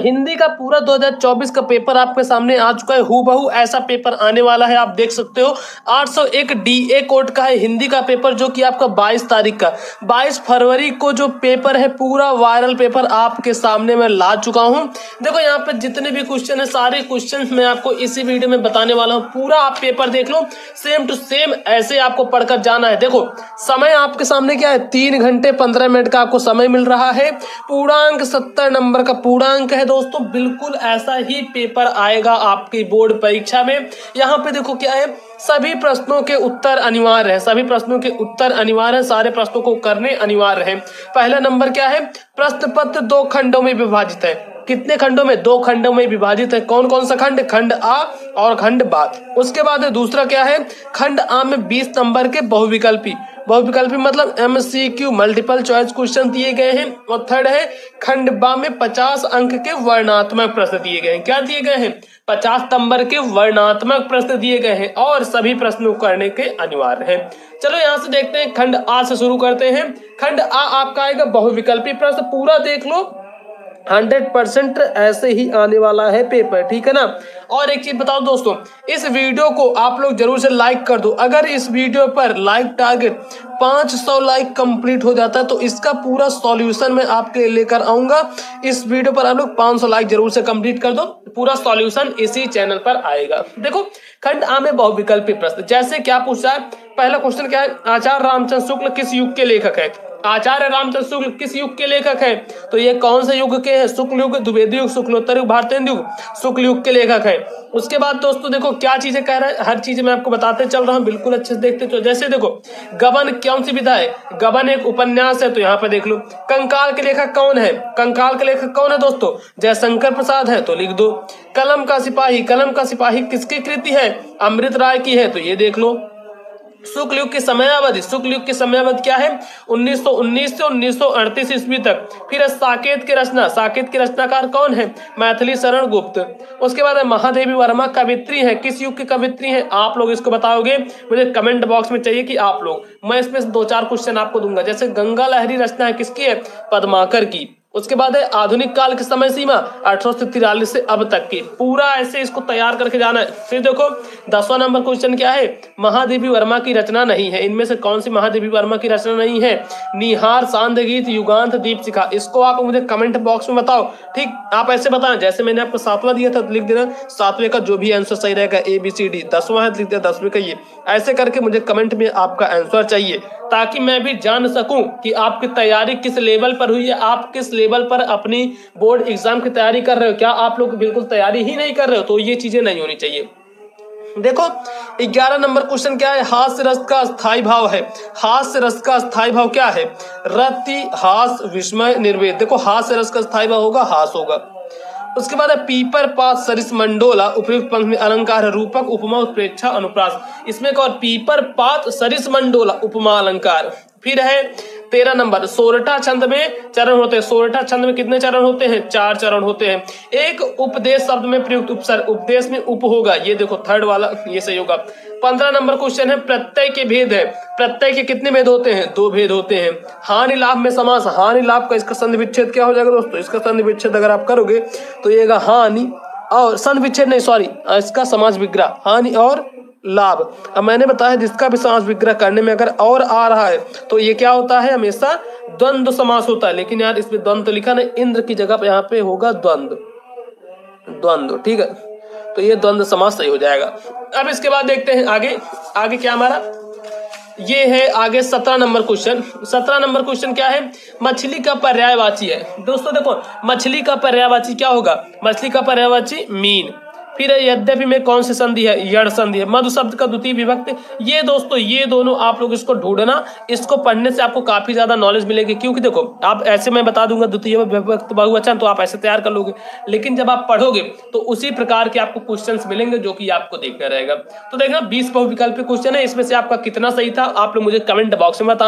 हिंदी का पूरा 2024 का पेपर आपके सामने आ चुका है। हूबहू ऐसा पेपर आने वाला है, आप देख सकते हो। 801 DA कोड का है हिंदी का पेपर, जो कि आपका 22 तारीख का 22 फरवरी को जो पेपर है, पूरा वायरल पेपर आपके सामने मैं ला चुका हूं। देखो यहाँ पे जितने भी क्वेश्चन है, सारे क्वेश्चन मैं आपको इसी वीडियो में बताने वाला हूँ। पूरा आप पेपर देख लो, सेम टू सेम ऐसे आपको पढ़कर जाना है। देखो समय आपके सामने क्या है, 3 घंटे 15 मिनट का आपको समय मिल रहा है। पूर्णांक 70 नंबर का पूर्णांक है दोस्तों। बिल्कुल ऐसा ही पेपर आएगा आपकी बोर्ड परीक्षा में। यहाँ पे देखो क्या है, सभी प्रश्नों के उत्तर अनिवार्य है, सभी प्रश्नों के उत्तर अनिवार्य है, सारे प्रश्नों को करने अनिवार्य है। पहला नंबर क्या है, प्रश्न पत्र 2 खंडों में विभाजित है। कितने खंडों में? 2 खंडों में विभाजित है। कौन कौन सा खंड? खंड आ और खंड बा। उसके बाद दूसरा क्या है, खंड आ में 20 नंबर के बहुविकल्पी मतलब MCQ मल्टीपल चॉइस क्वेश्चन दिए गए हैं। और थर्ड है खंड बा में 50 अंक के वर्णनात्मक प्रश्न दिए गए हैं। क्या दिए गए हैं? 50 नंबर के वर्णनात्मक प्रश्न दिए गए हैं और सभी प्रश्नों करने के अनिवार्य हैं। चलो यहां से देखते हैं, खंड आ से शुरू करते हैं। खंड आ आपका आएगा बहुविकल्पी प्रश्न। पूरा देख लो, 100% ऐसे ही आने वाला है पेपर, ठीक है ना। और एक चीज बताओ दोस्तों, इस वीडियो को आप लोग जरूर से लाइक कर दो। अगर इस वीडियो पर लाइक टारगेट 500 लाइक कंप्लीट हो जाता है तो इसका पूरा सॉल्यूशन मैं आपके लिए लेकर आऊंगा। इस वीडियो पर आप लोग 500 लाइक जरूर से कंप्लीट कर दो, पूरा सॉल्यूशन इसी चैनल पर आएगा। देखो खंड आ में बहुविकल्पी प्रश्न, जैसे क्या पूछा है, पहला क्वेश्चन क्या है, आचार्य रामचंद्र शुक्ल किस युग के लेखक है? आचार्य रामचंद्र शुक्ल किस युग के लेखक है? तो ये कौन से युग के हैं? शुक्ल युग, द्विवेदी युग, शुक्लोत्तर युग, भारतेंदु युग, शुक्ल युग के लेखक है। उसके बाद दोस्तों देखो क्या चीजें कह रहा है, हर चीज मैं आपको बताते चल रहा हूँ, बिल्कुल अच्छे से देखते। तो जैसे देखो गबन कौन सी विधा है? गबन एक उपन्यास है, तो यहाँ पे देख लो। कंकाल के लेखक कौन है? कंकाल के लेखक कौन है दोस्तों? जयशंकर प्रसाद है, तो लिख दो। कलम का सिपाही किसकी कृति है? अमृत राय की है, तो ये देख लो। शुक्ल युग की समयावधि क्या है? 1919 से 1938 ईस्वी तक। फिर साकेत के रचनाकार कौन है? मैथिली शरण गुप्त। उसके बाद महादेवी वर्मा कवित्री है, किस युग की कवित्री है? आप लोग इसको बताओगे, मुझे कमेंट बॉक्स में चाहिए कि आप लोग, मैं इसमें 2-4 क्वेश्चन आपको दूंगा। जैसे गंगा लहरी रचना है किसकी है? पद्माकर की। उसके बाद है आधुनिक काल की समय सीमा 1843 से अब तक की। पूरा ऐसे इसको तैयार करके जाना है। फिर देखो 10वां नंबर क्वेश्चन क्या है, महादेवी वर्मा की रचना नहीं है, इनमें से कौन सी महादेवी वर्मा की रचना नहीं है? निहार, सांध्य गीत, युगांत, दीपशिखा। इसको आप मुझे कमेंट बॉक्स में बताओ, ठीक। आप ऐसे बताना, जैसे मैंने आपको 7वां दिया था तो लिख देना 7वें का जो भी आंसर सही रहेगा ABCD। 10वां है तो लिख देना 10वें का ये। ऐसे करके मुझे कमेंट में आपका आंसर चाहिए, ताकि मैं भी जान सकूं कि आपकी तैयारी किस लेवल पर हुई है, आप किस लेवल पर अपनी बोर्ड एग्जाम की तैयारी कर रहे हो। क्या आप लोग बिल्कुल तैयारी ही नहीं कर रहे हो? तो ये चीजें नहीं होनी चाहिए। देखो 11 नंबर क्वेश्चन क्या है, हास्य रस का स्थायी भाव है। हास्य रस का स्थायी भाव क्या है? रति, हास, विस्मय, निर्वेद। देखो हास्य रस का स्थायी भाव होगा हास होगा। उसके बाद है पीपर, पात, सरिस, मंडोला। उपयुक्त पंक्ति में अलंकार, रूपक, उपमा, उत्प्रेक्षा, अनुप्रास। इसमें एक और पीपर, पात, सरिस, मंडोला, उपमा, अलंकार। फिर है 13 नंबर, सोरठा छंद में चरण होते हैं। सोरठा छंद में कितने चरण होते हैं? 4 चरण होते हैं। एक उपदेश शब्द में प्रयुक्त उपसर्ग, उपदेश में उप होगा, ये देखो थर्ड वाला, ये सही होगा। 15 नंबर क्वेश्चन है, प्रत्यय के भेद है। प्रत्यय के कितने भेद होते हैं? 2 भेद होते हैं। हानि लाभ में समास, हानि लाभ का इसका संधि विच्छेद क्या हो जाएगा दोस्तों? इसका संधि विच्छेद अगर आप करोगे तो ये हानि और संधि विच्छेद नहीं, सॉरी, इसका समास विग्रह, हानि और लाभ। अब मैंने बताया जिसका भी समास विग्रह करने में अगर और आ रहा है तो ये क्या होता है? हमेशा द्वंद्व समास होता है। लेकिन यार इसमें द्वंद्व लिखा नहीं, इंद्र की जगह पे यहाँ पे होगा द्वंद्व, ठीक है। तो ये द्वंद्व समास सही हो जाएगा। अब इसके बाद देखते हैं आगे क्या हमारा ये है। आगे 17 नंबर क्वेश्चन। 17 नंबर क्वेश्चन क्या है? मछली का पर्यायवाची है। दोस्तों देखो मछली का पर्यायवाची क्या होगा? मछली का पर्यायवाची मीन। फिर यद्यपि में कौन सी संधि है? यड़ संधि है। मधु शब्द का द्वितीय विभक्ति। ये दोस्तों ये दोनों आप लोग इसको ढूंढना, इसको पढ़ने से आपको काफी ज्यादा नॉलेज मिलेगी। क्योंकि देखो आप ऐसे मैं बता दूंगा द्वितीय विभक्ति बहुवचन, तो आप ऐसे तैयार कर लोगे, लेकिन जब आप पढ़ोगे तो उसी प्रकार के आपको क्वेश्चंस मिलेंगे जो कि आपको देखना रहेगा। तो देखना 20 बहुविकल्पी क्वेश्चन है, इसमें से आपका कितना सही था आप लोग मुझे कमेंट बॉक्स में बताना।